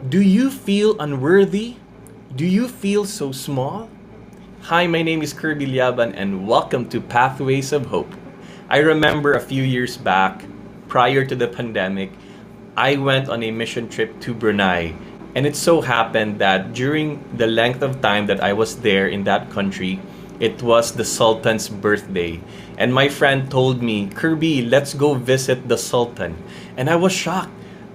Do you feel unworthy? Do you feel so small? Hi, my name is Kirby Liaban and welcome to Pathways of Hope. I remember a few years back, prior to the pandemic, I went on a mission trip to Brunei. And it so happened that during the length of time that I was there in that country, it was the Sultan's birthday. And my friend told me, Kirby, let's go visit the Sultan. And I was shocked.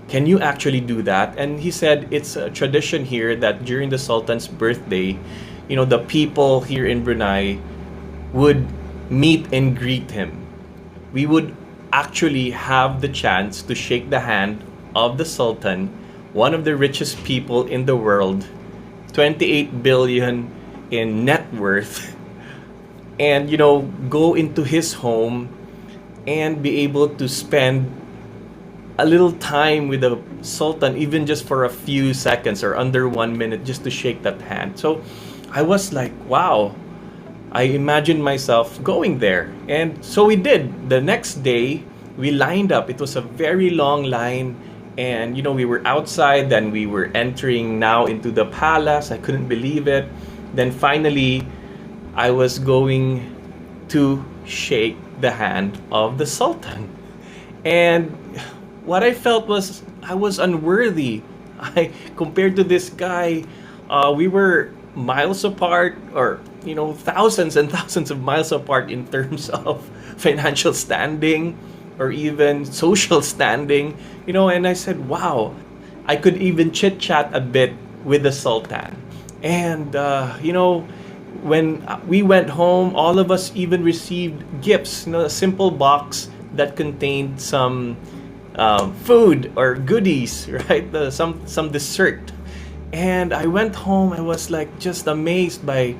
Can you actually do that? And he said it's a tradition here that during the Sultan's birthday, the people here in Brunei would meet and greet him. We would actually have the chance to shake the hand of the Sultan, one of the richest people in the world, 28 billion in net worth, and go into his home and be able to spend a little time with the Sultan, even just for a few seconds or under 1 minute, just to shake that hand. So I was like, wow, I imagined myself going there. And so we did. The next day, we lined up. It was a very long line. And, we were outside, then we were entering now into the palace. I couldn't believe it. Then finally, I was going to shake the hand of the Sultan. And what I felt was I was unworthy. Compared to this guy, we were miles apart, or thousands and thousands of miles apart in terms of financial standing or even social standing. And I said, wow, I could even chit chat a bit with the Sultan. And when we went home, all of us even received gifts, a simple box that contained some food or goodies, right? Some dessert. And I went home. I was like just amazed by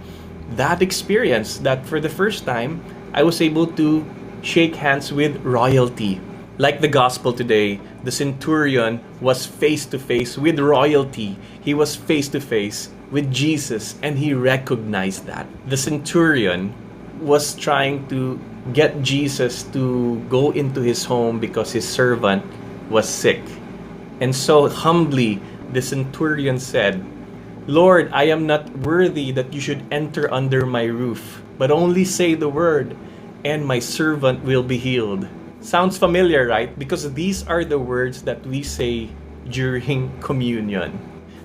that experience, that for the first time I was able to shake hands with royalty. Like the gospel today, the centurion was face to face with royalty. He was face to face with Jesus, and he recognized that. The centurion was trying to get Jesus to go into his home because his servant was sick. And so humbly, the centurion said, Lord, I am not worthy that you should enter under my roof, but only say the word, and my servant will be healed. Sounds familiar, right? Because these are the words that we say during communion.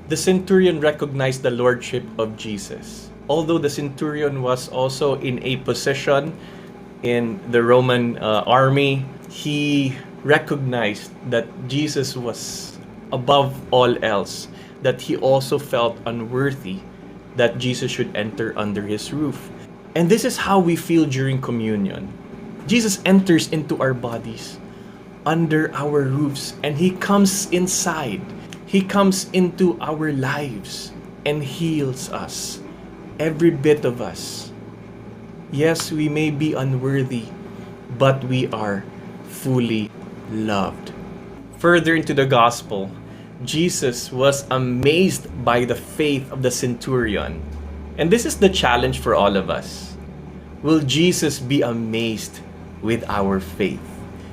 The centurion recognized the lordship of Jesus. Although the centurion was also in a position in the Roman army, he recognized that Jesus was above all else, that he also felt unworthy that Jesus should enter under his roof. And this is how we feel during communion. Jesus enters into our bodies, under our roofs, and he comes inside. He comes into our lives and heals us, every bit of us. Yes, we may be unworthy, but we are fully loved. Further into the gospel, Jesus was amazed by the faith of the centurion. And this is the challenge for all of us. Will Jesus be amazed with our faith?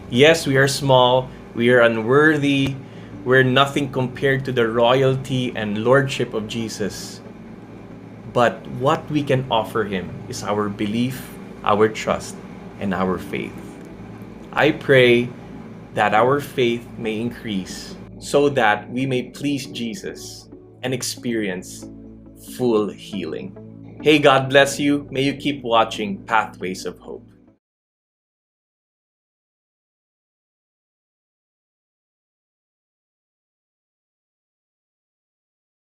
Yes, we are small, we are unworthy, we're nothing compared to the royalty and lordship of Jesus. But what we can offer him is our belief, our trust, and our faith. I pray that our faith may increase so that we may please Jesus and experience full healing. Hey, God bless you. May you keep watching Pathways of Hope.